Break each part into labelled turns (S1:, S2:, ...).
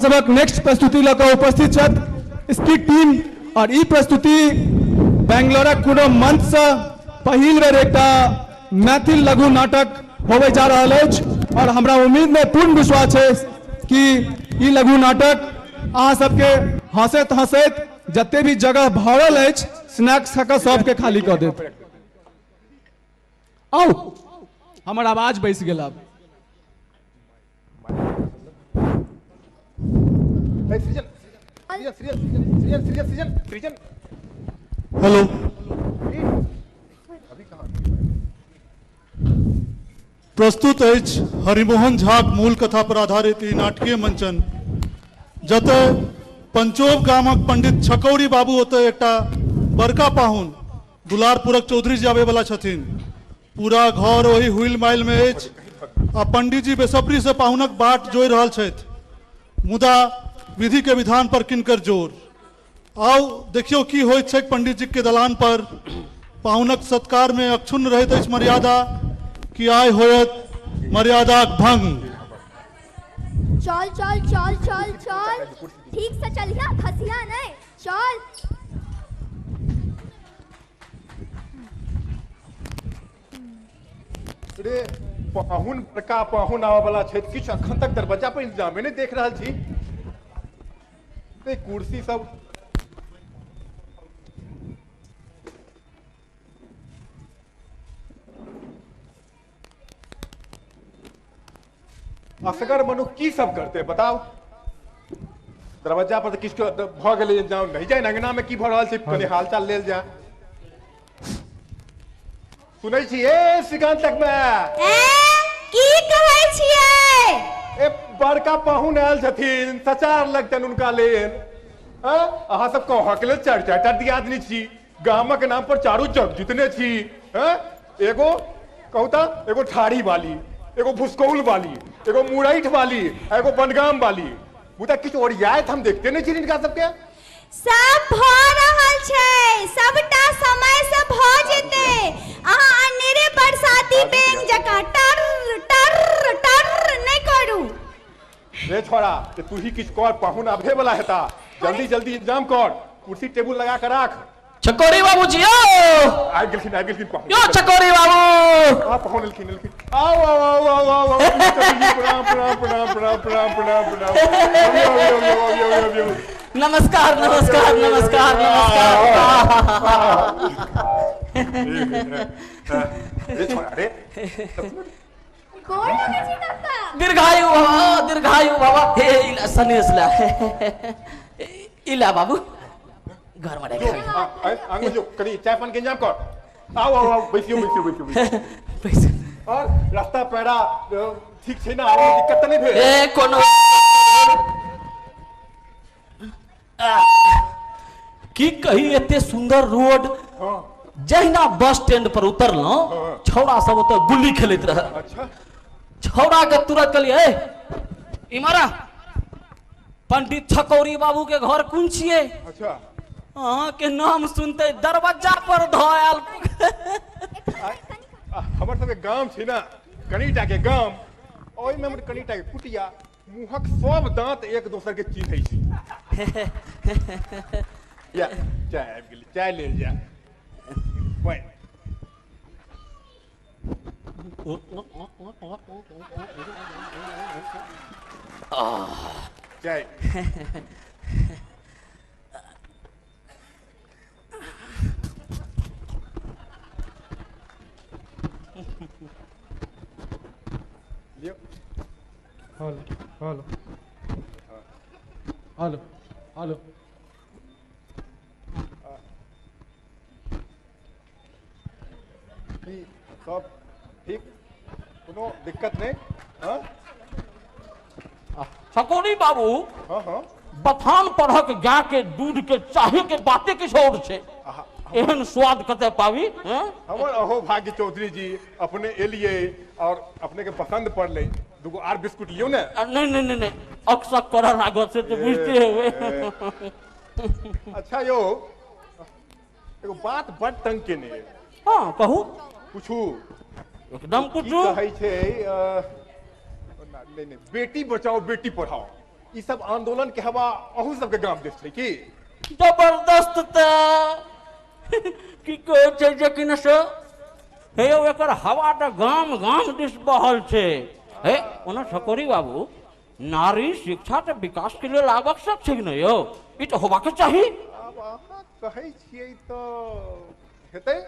S1: सबक नेक्स्ट प्रस्तुति लऽ उपस्थित छथि स्पीक टीम और ई प्रस्तुति बेंगलोरक कोनो मंच से पहिल बेर एकटा मैथिल लघु नाटक होवे जा रहल अछि और हमरा उम्मीद में पूर्ण विश्वास है कि ई लघु नाटक अहाँ सबके हंसैत हंसैत जते भी जगह भरल अछि स्नैक्स खा सबके खाली कऽ देत। आओ हमर आवाज बैस गेल अब। हेलो
S2: प्रस्तुत अछि हरिमोहन झाक मूल कथा पर आधारित ई नाटकीय मंचन जते पंचोब गामक पंडित छकौरी बाबू ओते एकटा बड़का पाहुन दुलारपुरक चौधरी जी आबे वाला छथिन। पूरा घर ओही हुइल माइल में अछि आ पंडित जी बेसब्री से पाहुनक बाट जोड़ि रहल छथि मुदा विधि के विधान पर किनकर जोर। आओ देखियो की होइत छै पंडित जी के दलान पर। पाहुनक सत्कार में अक्षुण्ण रहैत अछि मर्यादा कि आय होयत मर्यादाक भंग।
S3: चल चल चल चल चल ठीक से चलिया खसिया नहीं चल।
S4: रे पाहुन बड़का पाहुन आवे वाला छै किछ अखन तक दरवाजा पर इंतजामे नहीं देख रहल छी। कुर्सी सब असगर मनु की सब करते बताओ। दरवाजा पर किछ भ गेलै जाओ नहीं जाए अंगना में की भ रहल छै कनी हालचाल लेल जा। सुनै छी ए सिकांत तक में
S3: की कहै छियै
S4: ए बड़का पाहुन आयल छथिन सचार लगतन उनका लेल। अहाँ सब कह के लेल चार चार दियादनी छी गामक नाम पर चारू जग जितने छी। एगो कहू त एगो ठाड़ी वाली एगो भुसकौल वाली एगो मुरैठ वाली एगो बनगाम वाली मुदा किछ ओरियात हम देखते नहीं छी इनका सबके।
S3: सब भ रहल छै सबटा समय से भ जेते। अहाँ अनेरे बरसाती बेंग जका टर टर टर नहीं करू।
S4: रे छोरा तू ही किछ कर पाहुन आबे वाला हेता जल्दी जल्दी इंतजाम कर कुर्सी टेबुल लगा कर राख।
S5: छकोरी बाबू जी
S4: आ गेलखिन पाहुन
S5: यो छकोरी बाबू
S4: आ पाहुन एलखिन आओ आओ आओ आओ आओ आओ प्रणाम प्रणाम प्रणाम प्रणाम प्रणाम प्रणाम प्रणाम।
S5: नमस्कार नमस्कार नमस्कार नमस्कार।
S4: रे
S3: गोड़ लगे छी काका।
S5: दीर्घायु बाबा हे इला सनेस ला इला बाबू घर में देखा
S4: आंगो जो करी चाय पान के इंतजाम कर। आओ आओ आओ बैसियो बैसियो बैसियो
S5: पैसा
S4: और रास्ता पैरा ठीक छै ना आगे दिक्कत त नहीं भेल।
S5: ए कोनो की कही एते सुंदर रोड जहिना बस स्टैंड पर उतरलो छौड़ा सब ओते गुल्ली खेलैत रहे।
S4: अच्छा
S5: छौड़ा के तुरंत कहलिए इमरा पंडित छकौरी बाबू के घर कौन छिए।
S4: अच्छा
S5: अहाँ के नाम सुनते दरवाजा पर धोयल।
S4: हमर सबके गांव छै ना कनीटा के गांव ओइ में हमर कनीटा के कुटिया मुहक सब दांत एक दोसर के चिन्है छै। या चाय आबि गेली चाय लेल जा वै चाय
S1: हेलो हेलो हेलो हेलो
S4: सब ठीक कोनो दिक्कत नहीं। हाँ
S5: छकौरी बाबू
S4: हाँ हाँ
S5: बथान पढ़क गाय के दूध के चाहे के बातें किछ और छे एहन स्वाद कते पावी।
S4: हमर अहो भाग्य चौधरी जी अपने एलिए और अपने के पसंद पड़ले दुगो आर बिस्कुट लियो ने।
S5: नहीं नहीं नहीं नहीं अक्सर कर लागत से तो बुझते हुए।
S4: अच्छा यो एगो बात बड़ तंग के ने।
S5: हाँ कहू
S4: पूछू
S5: एकदम
S4: की
S5: पूछू।
S4: कहै छै नहीं नहीं बेटी बचाओ बेटी पढ़ाओ ई सब आंदोलन के हवा अहू सबके गांव देश छै की?
S5: जबरदस्त त की कहै छै जे कि न से हे यौ एकर हवा त गाम गाम दिस बहल छै। हे ओना छकोरी बाबू, नारी शिक्षा त विकास के लेल आवश्यक छै न यौ, ई त होबाक चाही।
S4: अब अहाँ कहै छियै तो हेतै।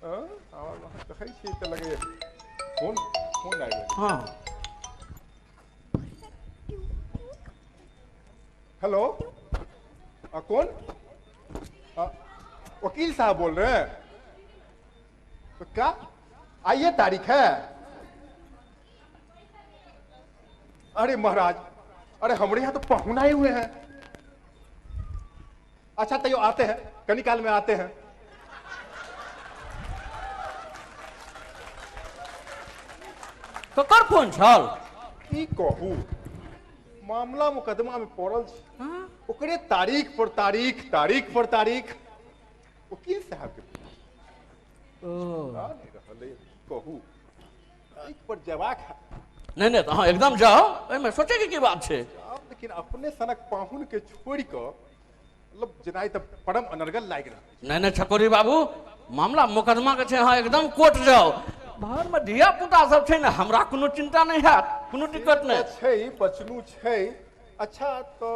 S4: अहाँ कहै छियै तो लगे फोन फोन आबि गेल।
S5: हाँ
S4: हेलो, कौन? वकील साहब बोल रहे हैं? तो क्या आइए तारीख है? अरे महाराज, अरे हमारे यहाँ तो पहुन आए हुए हैं। अच्छा तो आते हैं, कनिकाल में आते हैं।
S5: ककर फोन छल?
S4: की कहू, मामला मुकदमा में पड़ल छै, ओकरे तारीख पर तारीख, तारीख पर तारीख वकील साहब के नहीं रहले। कहू तारीख पर जवाब है।
S5: नहीं नहीं, हाँ एकदम जाओ, एमे सोचे की बात छै।
S4: लेकिन अपने सनक पाहुन के छोड़ के मतलब जनाई तो परम अनर्गल लाग रहा।
S5: नहीं नहीं छकोरी बाबू, मामला मुकदमा के छै, हाँ एकदम कोर्ट जाओ। बाहर में धिया पुता सब छै न, हमरा कोनो चिंता नहीं है, कोनो दिक्कत नहीं
S4: छै, बचनू छै। अच्छा तो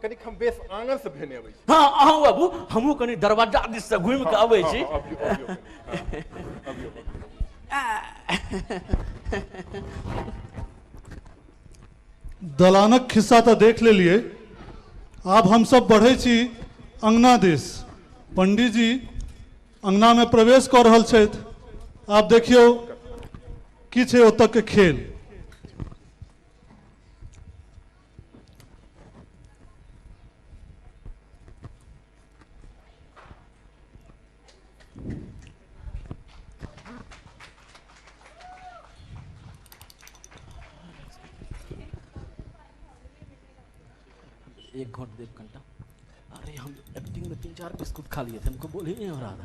S4: कनिक हम बेस आंगन से भेने अबै छी।
S5: हाँ अहाँ बाबू, हमहू कनी दरवाजा दिस से घूम के अबै छी।
S2: दलानक खिस्सा तो देख ले लिए, आब हम सब बढ़े छी अंगना दिस। पंडित जी अंगना में प्रवेश कर रहल छथि। आप देखियो की छै ओतऽ के खेल।
S5: एक घंट देव घंटा, अरे हम एक्टिंग में 3-4 बिस्कुट खा लिए थे, हमको बोल ही नहीं हो रहा था।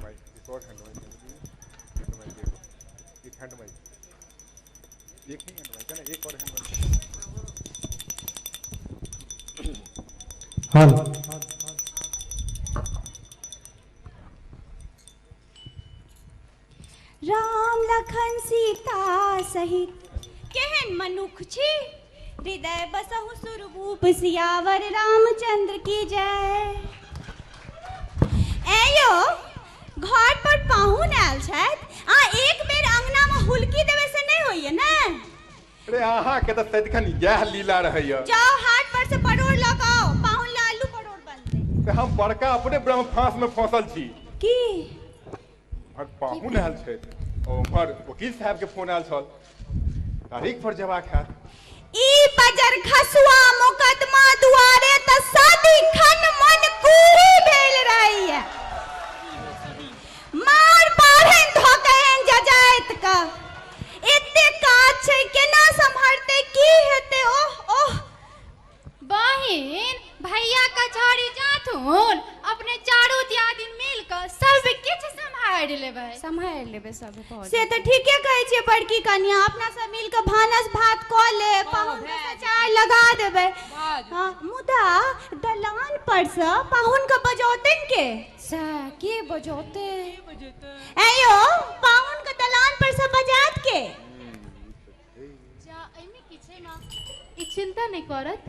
S3: राम लखन सीता सहित केहन मनुख छी, हृदय बसहु सुरभूप सियावर रामचंद्र की जय। एयो घर पर पाहुन आयल छथि, आ एक बेर अंगना में हुलकी देवे से नहीं होइए ना।
S4: अरे अहाँ के तो सदिखन यह लीला रहैया।
S3: जाओ हाट पर से परोड़ लगाओ, पाहुन ला आलू परोड़ बनते।
S4: तो हम बड़का अपने ब्रह्म फांस में फंसल छी
S3: की
S4: भर पाहुन आयल छै, और वकील साहब के फोन आयल छल, तारीख पर जवाब है।
S3: ई बजर खसुआ मुकदमा दुआरे त सदिखन मन कूही भेल रही है। मार पारहन धोकहन जजाइत का एते काज छै, केना संभरते की हेते। ओह ओह
S6: बहिन भैया का छोड़ी जाथुन, अपने चारू दियादिन मिल कर सब किछ संभाल लेबै सब भौज।
S3: से तो ठीके कहै छै बड़की कन्या, अपना सब मिल के भानस भात क ले, पाहुन के सचार लगा देबै। हां मुदा दलान पर से पाहुन के बजौतन के
S6: बजौते
S3: एयो पाहुन के दलान पर से बजात के
S6: जा एमे की छै मां, ई चिंता नहीं करत,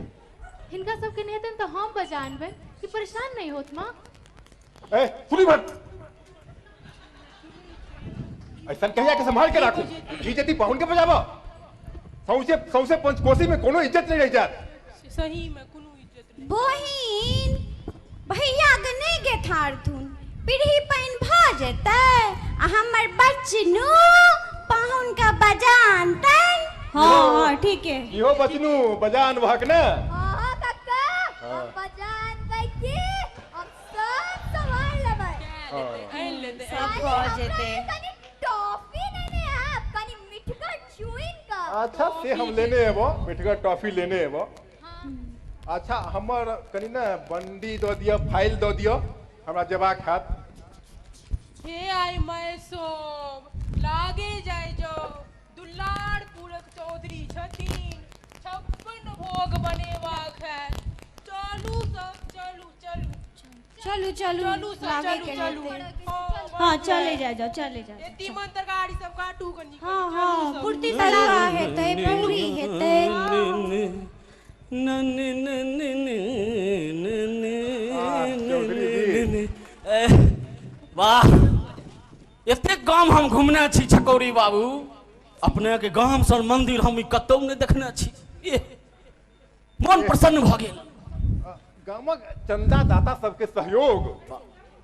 S6: हिनका सबके नेतन तो हम बजानबे, कि परेशान नहीं होत मां।
S4: ए सुनी मत, ऐसा कहिया के संभाल के राखू। इज्जती पाहुन के बजाबो, सौसे पंचकोशी में कोनो इज्जत नहीं रह जात।
S7: सही में कोनो इज्जत नहीं।
S3: बहिन भैया के नहीं गे थारथुन, पीढ़ी पैन भ जेतै, आ हमर बचनू पाहुन का बजानतन। हां ठीक है,
S4: इहो बचनू बजान भक ना।
S3: हां कक्का हम बजानबै की, हम सब संभाल लेबै।
S7: आइन लेते
S3: सब हो जेते। कनी टॉफी लेने है, कनी मिठका च्युइंग का।
S4: अच्छा से हम लेने एबो, मिठका टॉफी लेने एबो। अच्छा हमर कनी ना बंडी दो दियो, फाइल दो दियो, हमरा जवाब खात।
S7: हे आई मैं सोम लागे जाय जो दुलार पुरक चौधरी छथिन, छप्पन भोग बनेबाक है। चलू सब, चलू चलू
S3: चलू चलू
S7: चलू सब,
S3: लागे
S7: चलू
S3: के
S7: चलू।
S3: हेतै। हाँ चले जाओ चले जाओ।
S7: ए तीमन तरकारी सब काटू कनी।
S3: हाँ हाँ कुर्ती तलवा हेतै पूरी हेतै।
S5: वाह, एते गाम हम घूमने छी छकौरी बाबू, अपने के गाम सर मंदिर हम कतौ नहीं देखने छी। मन प्रसन्न भ गेल।
S4: गामक चंदा दाता सबके सहयोग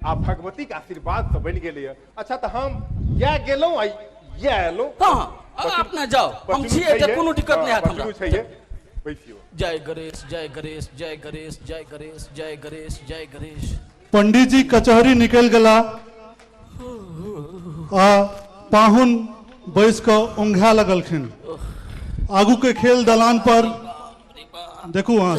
S4: आ भगवती के आशीर्वाद से बन गेलै। अच्छा तो हम या गेलौं आ या एलौं।
S5: हाँ अपने जाओ, हम छिए त कोनो दिक्कत नहीं हैत हमरा।
S4: बैसियो।
S5: जय गणेश जय गणेश जय गणेश जय गणेश जय गणेश जय गणेश।
S2: पंडित जी कचहरी निकल गला आ पाहुन बैस के ओंघा लगलखिन। आगू के खेल दलान पर देखू वहां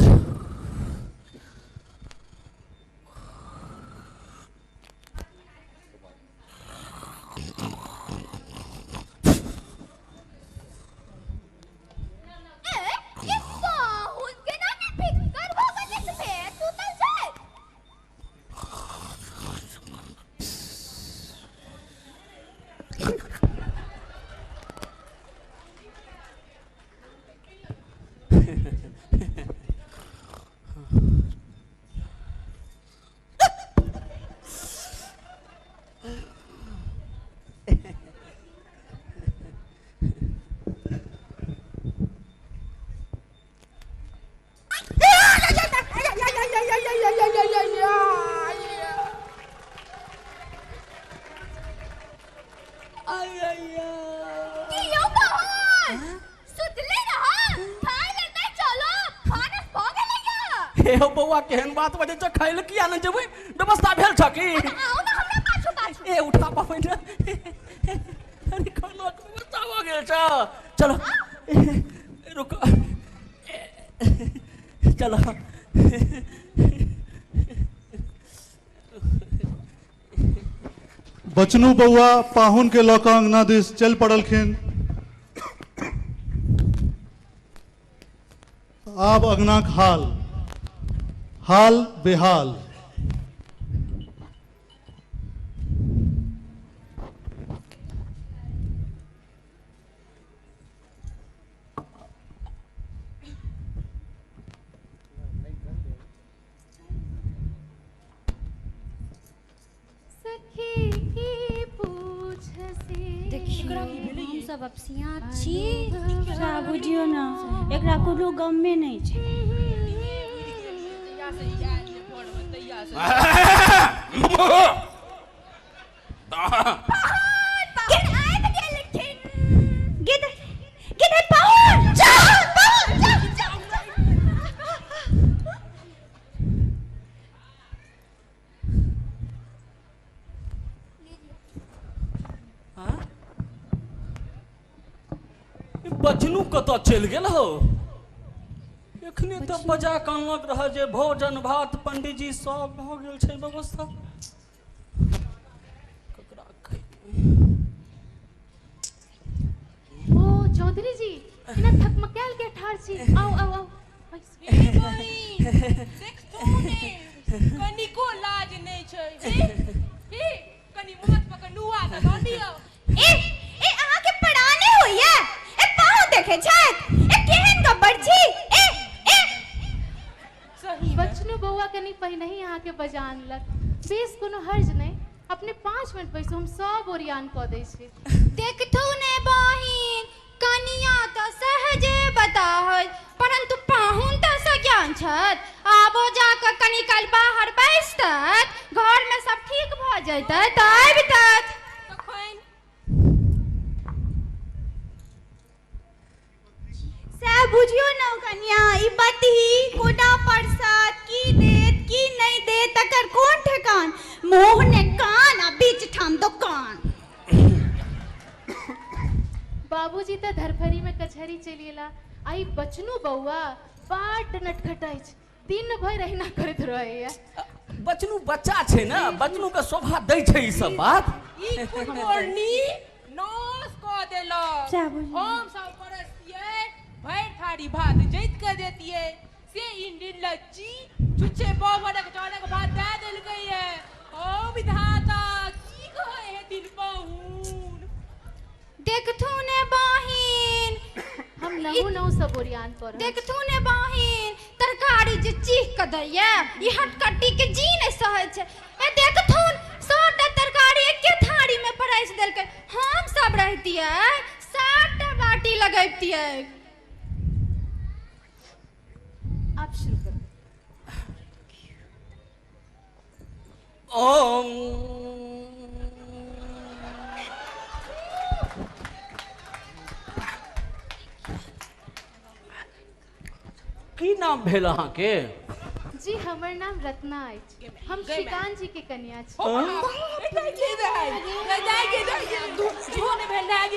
S5: बउआ केहन बात बजे छ, खाइ ल किया न जेबै? व्यवस्था भेल छ कि?
S3: आओ ना हमरा पाछू पाछू।
S5: ए उठा पाबै न। अरे खाना के व्यवस्था हो गेल छ। चलो रुको, चलो।
S2: बचनू बउआ पाहुन के लऽ कऽ अंगना दिस चल पड़लखिन। आब अंगनाक हाल बेहाल।
S3: देखियो सब अपसिया छी। सा बुझियो ना एकरा कोनो गम में नहीं छै।
S5: बचनू कत चल गेल हो? एखने तब बजा कानलक रह जे भोजन भात पंडित जी सब भ गेल छै व्यवस्था।
S6: ओ चौधरी जी इना थकमकाल के ठार छी। आओ आओ आओ।
S7: देख तूने कनिको लाज नहीं छै। ए कनी मुहत पक नुआ त द दियो।
S3: ए अहाँ के पढ़ाने होइए। ए पाहु देखे छत। ए केहन गब्बर छी। ए
S7: सही
S6: बचनू बउआ कनी पहिने ही यहाँ के बजान लग। बेस कोनो हर्ज नहीं, अपने 5 मिनट बैसो, हम सब ओरियान क दै छी।
S3: देखथु ने बहिन, कनिया तो सहजे बताहल, परंतु पाहुन तो सज्ञान छत। आबो जाकर कनी काल बाहर बैसतत, घर में सब ठीक भ जैतत त आबितत।
S7: तखन
S3: से बुझियो न कन्या, ई बतही कोना परसत की देत की नहीं देत तकर कोन ठेकान। मोह ने कान आ बीच ठाम दुकान।
S6: बाबूजी तो धरफरी में कचहरी चलिएला। आई बचनू बउआ बड़ नटखटाई छ, दिन भर रहिना करत रहैया।
S5: बचनू बच्चा छै ना, बचनू के शोभा दै छै ई सब बात।
S7: ई कुटमोरनी नाश क देलक।
S3: जा बुझियो।
S7: हम सब परस्तियै भर थारी भात जैत कर देती है से इंडियन लच्ची छुच्छे पाव वाला कचौड़ा का भात दे दिल गई है। ओ विधाता की कहे है दिल पाहुन
S3: देखथू ने बहिन
S6: हम नहु नहु सब ओरियान पर
S3: देखथू ने बहिन तरकारी जे चीख क दैया ई हटकट्टी के जी नहीं सहै छै। ए देखथू सबटा तरकारी एके थारी में परोस देलकै। हम सब रहतियै 7टा बाटी लगैबतियै।
S6: आप शुरू करो।
S5: की नाम भेल अहाँ के?
S6: जी हमर नाम रत्ना अछि। हम श्रीकांत जी के कन्या छी।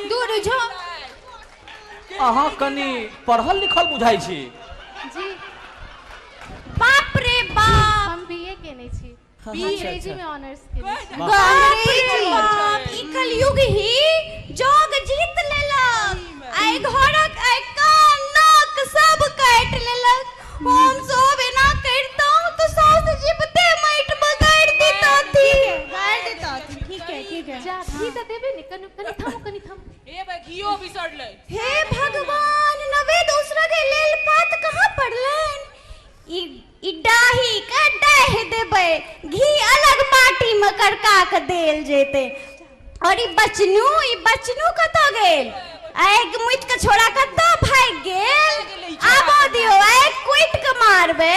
S3: दूर जो
S5: अहाँ कनी पढ़ल लिखल बुझाइ छी।
S6: जी
S3: बाप रे बाप
S6: हम बीए केने छी। अंग्रेजी में ऑनर्स केने छी।
S3: बाप रे बाप ई कलयुग ही जोग जीत लेलक। आइ घरक आइ कान नाक सब काट लेलक। हम सब एना करता तो सास जीवते माइट बगाड़ देता थी। गाड़ देता थी। ठीक है
S6: जा भी त देबे ने कनी थम
S7: ए बे घियो बिसर ले।
S3: हे भगवान नवे दूसरा के लेल पात कहां पड़लन। ई डाही का डाह देबे घी अलग बाटी में करका के देल जेते। और ई बचनू कत गेल। आग मुइत के छोड़ा कत भाग गेल। आबो दियो आग कुइट के मारबे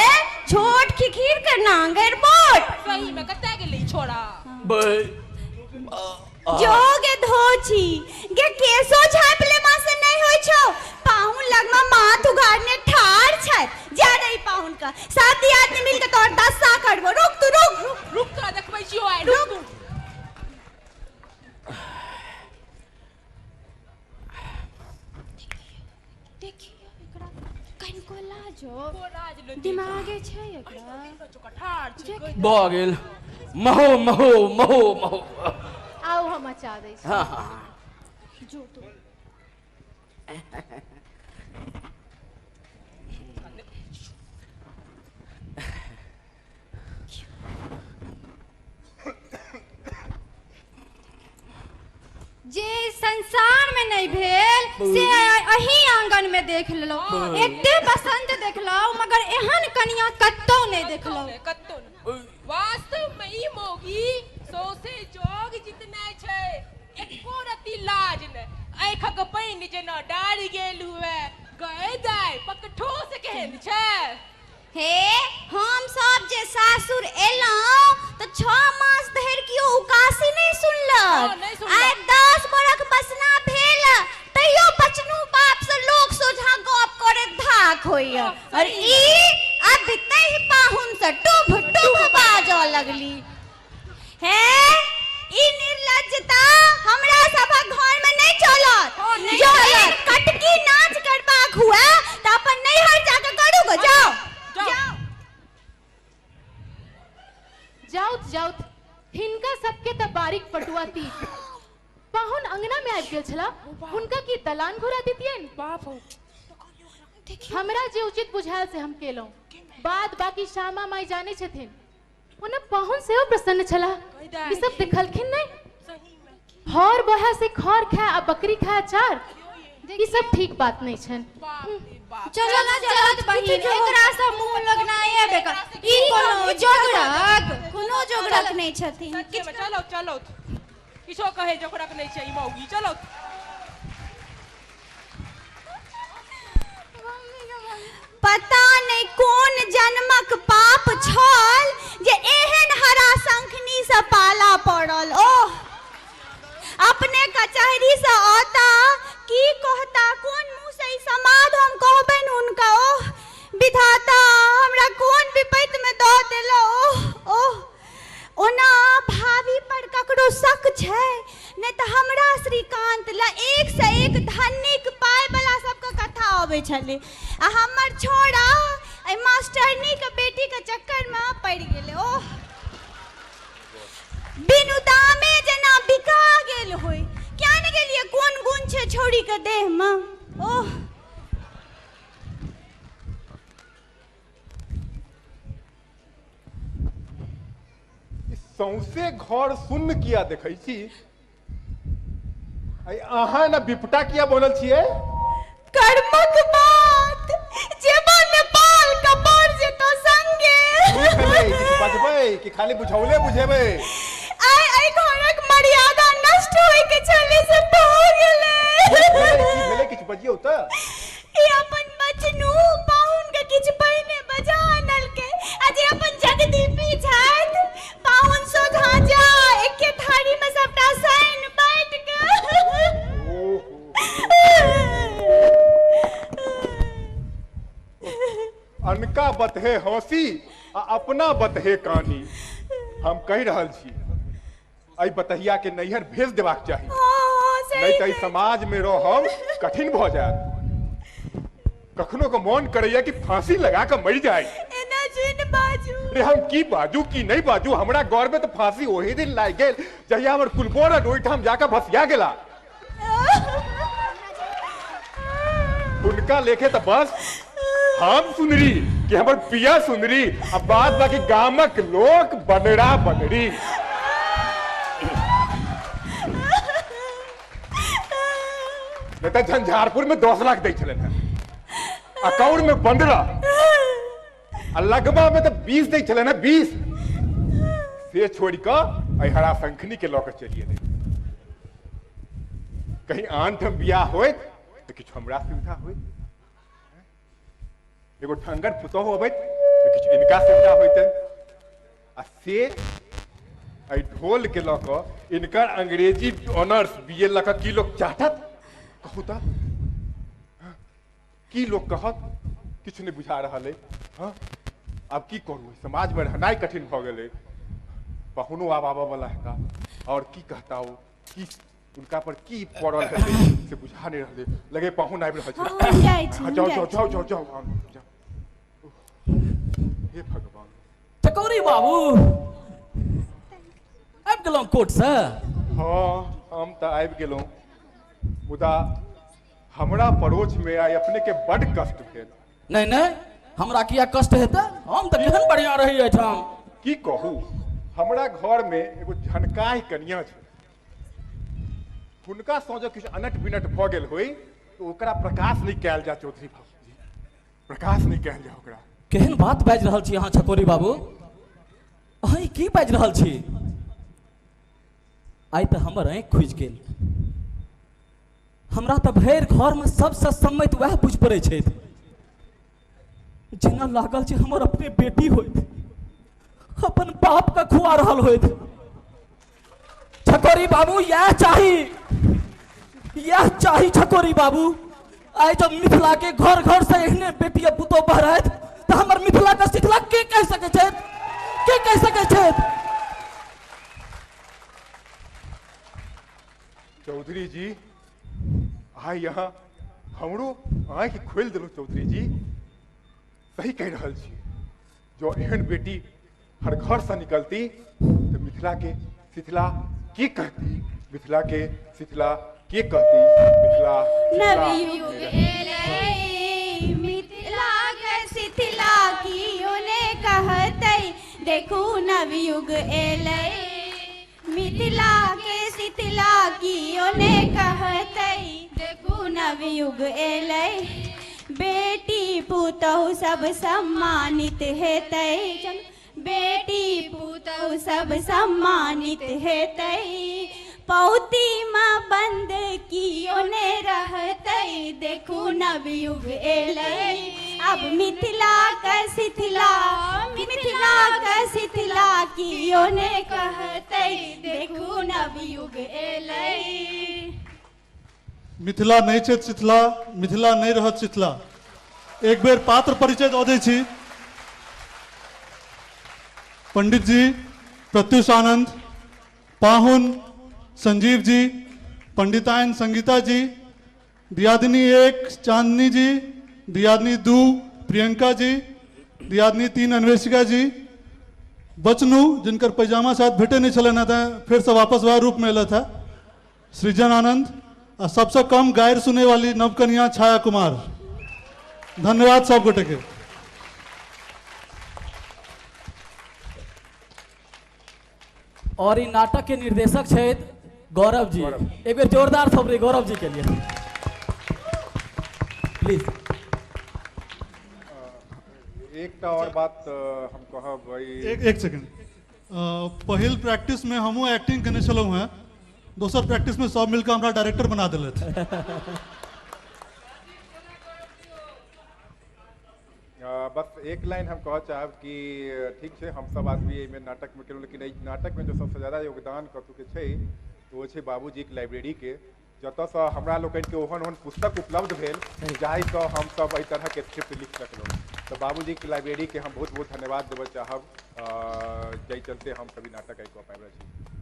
S3: छोट खिखीर के नांगर बोट।
S7: सही में कत्ते गेलै छोड़ा।
S3: जोगे धोची गे केसो झापले मा से नहीं होय छौ। पाहुन लगमा माथ उघाड़ने ठाड़ छै। जा रही पाहुन का 7 आदमी मिल के तोर 10 सा करबो। रुक तू रुक
S7: रुक का देखबै छियो आइ रुक।
S3: देखियो एकरा कनको लाजो दिमागे छै एकरा।
S7: ठाड़ छै
S5: भ गेल महो महो महो महो।
S6: आओ हम मचा दै छी।
S5: हाँ हाँ
S3: जो तो जे संसार में नहीं भेल से अही आंगन में देख लो। एते बसंत देखलो मगर एहन कन्या कत्तो नहीं देखलो।
S7: कत्तो वास्तव में ई मोगी सोसे जोग जितने छै एको रति लाज ने आँख के पानि जेना डारि गेल हुए गए दाय पकठो से केहन छै।
S3: हे हम सब जे सासुर एलौ तो 6 मास धरि कियो उकासी नहीं सुनलक। आइ 10 बरख बसना भेल तैयो बचनू बाप से लोग सोझा गप करे धाक होइया। और ई अब तै पाहुन से टुभ टुभ बाजो लगली। हे ई निर्लज्जता हमरा सब घर में नहीं चलत। जो कटकी नाच करबाक हुआ त अपन नैहर जाके करू गो।
S6: जाउत हिनका सबके त बारीक पटुआ ती। पाहुन अंगना में आबि गेल छला हुनका की दलान घुरा दितियन।
S7: बाप
S6: हमरा जे उचित बुझायल से हम केलौ। बात बाकी श्यामा माई जाने छथिन। ओना पाहुन सेहो प्रसन्न छला। ई सब देखलखिन नहीं। हर बहा से खर खाए आ बकरी खाए अचार। ई सब ठीक बात नहीं छन।
S3: चलो ना चलत बहिन एकरा से मुंह लगनाए बेकार। ई कोनो जोगरक नहीं छथिन।
S7: सच्चे में चलो चलो किछो कहे जोगरक नहीं छै ई मौगी चलो।
S3: पता नहीं कोन जन्मक पाप छल जे एहन हरा शंखनी से पाला पड़ल। ओह अपने कचहरी से आता की कहता कोन मुंह से समाद हम कहबन उनका। ओह विधाता हमरा कोन विपैत में दो देलो। ओह ओह ओना भाभी पर ककरो शक छै नहीं तो हमरा श्रीकांत ला एक से एक धनिक पाय वाला सबके कथा आवे छले। आ हमर छोड़ा ए मास्टरनी के बेटी के चक्कर में पड़ गेले। ओह बिनु दामे जना बिका गेल होय। क्या न गेलिए कोन गुण छे छोड़ी के देह में। ओह
S4: सौंसे घर शून्य किया देखै छी अहाँ ना विपटा किया बनल छियै
S3: कर्मक बात जेबो नेपाल कपार जे तो संगे
S4: किछु बजबै कि खाली बुझौले बुझेबै
S3: आई घरक मर्यादा नष्ट होय के छले से भ गेलै
S4: की भेलै किछु बजियौ त
S3: ई अपन मजनू पाहुन के किछु पहिने बजा आनल के अजे अपन जगदीपी छथि पाहुन सो धाजा एके थारी में सबटा सैन बैठ
S4: अनका बतहे हंसी आ अपना बतहे कानी हम कहि रहल छी एहि बतहिया के नैहर भेज देबाक चाही नहीं तो समाज में रहब कठिन भ जायत कखनो को मन करैया कि फांसी लगा के मर जाए
S3: एना जिन बाजू
S4: रे हम की बाजू की नहीं बाजू हमरा गौर में तो फांसी ओही दिन लाग गेल जहिया हमर कुलबोरा ओहिठाम जाकर भसिया गेला उनका लेखे तो बस हम सुनरी कि हमर पिया सुनरी अब बात बाकी गामक लोग बनड़ा बनड़ी नहीं तो झंझारपुर में 10 लाख दै छलन है अकाउंट में 15 लगवा में तो 20 दै छलन है 20 से छोड़ कर हरा शंखनी के लौकर चलिए दे कहीं आन ठम बियाह होए तो किछु हमरा सुविधा होए एगो ठंगर पुतोह अबैत तो किछु इनका सुविधा होइतन आ से आई ढोल के लौकर इनकर अंग्रेजी ऑनर्स बीए लक की लोग चाहत कहू त की लोग कहत किछु नहीं बुझा रहा है हाँ अब की करू समाज में रहनाई कठिन भ गेलै बहुनो आब आबऽ वाला है और की कहता हो की उनका पर की पड़ल है से बुझा नहीं रहले लगे पाहुन आबि रहल छै जाओ जाओ जाओ जाओ जाओ हे भगवान
S5: चकौरी बाबू आबि गेलहुँ कोर्ट से
S4: हाँ हम तो आबि गेलहुँ मुदा हमरा पड़ोस में आई अपने के बड़ कष्ट भेल
S5: नहीं नहीं हमरा किया कष्ट हेतै हम तो केहन बढ़िया रही एहिठाम
S4: की कहू हमरा घर में एगो झनकाई कनिया छै हुनका सोचो किछु अनट बिनट भ गेल होई तो ओकरा प्रकाश नहीं कयल जा चौधरी बाबू प्रकाश नहीं कयल जा ओकरा
S5: केहन बात बाजि रहल छी अहाँ चकोरी बाबू अहाँ की बाजि रहल छी आइ तऽ हमर आँखि खुजि गेल हमरा तऽ भरि घर में सबसे सम्मति वएह बुझि पड़ै छै जेना लागल छै हमर अपने बेटी होइत अपन बाप का खुआ रहल होइत छकोरी बाबू यह चाही छकोरी बाबू आइ जब मिथिला के घर घर से एहने बेटी पुतोह बहरत तऽ हमर मिथिला के शीतला के कहि सकै छथि के कहि सकै छथि
S4: चौधरी जी आइ यहाँ हमरो आँखि खोलि देलहुँ चौधरी जी सही कहि रहल छी जो एहन बेटी हर घर से निकलती तो मिथिला के शीतला के कहती मिथिला के शीतला के कहती मिथिला
S3: नवयुग एलै मिथिला के शीतला कियोने कहतै देखू नवयुग एलै मिथिला के शीतला कियोने कहतै देखू नवयुग एलै बेटी पुतोह सब सम्मानित हेतै बेटी पुतोह सब सम्मानित हेतै पौती में बंद कियोने रहतै देखू नवयुग एलै अब मिथिला के शीतला कियोने कहतै देखू नवयुग एलै
S2: मिथिला नहीं छै शीतला मिथिला नहीं रहत शीतला एक बेर पात्र परिचय दऽ दै छी पंडित जी प्रत्युष आनंद पाहुन संजीव जी पंडितायन संगीता जी दियादिनी 1 चांदनी जी दियादिनी 2 प्रियंका जी दियादिनी 3 अन्वेषिका जी बचनू जिनकर पैजामा शायद भेटे नहीं चलन था फिर से वापस वह रूप में अल था सृजन आनंद और सबसे कम गायर सुने वाली नवकन्या छाया कुमार धन्यवाद सब गोटे के।
S8: और इ नाटक के निर्देशक छथि गौरव जी। एक बेर जोरदार थोपड़ी गौरव जी के लिए प्लीज।
S4: एक और बात हम कहब भाई,
S2: एक सेकंड। पहिल प्रैक्टिस में हमहूँ एक्टिंग करने चलूँ हैं, दोसर प्रैक्टिस में सब मिलकर हमारा डायरेक्टर बना दिले थे।
S4: बस एक लाइन हम कह चाहब कि ठीक है हम सब आदमी में नाटक में केलहुँ, लेकिन एहि नाटक में जो सबसे ज़्यादा योगदान कतहु के छै तो छै बाबूजी के लाइब्रेरी के, जतसँ हमरा लोकनि के ओहन ओहन पुस्तक उपलब्ध भेल जाहिसँ हम सब एहि तरह के स्क्रिप्ट लिख सकलहुँ। तो बाबूजी के लाइब्रेरी के हम बहुत बहुत धन्यवाद देबऽ चाहब, जाहि चलते हम सभी नाटक कऽ पाबि रहल छी।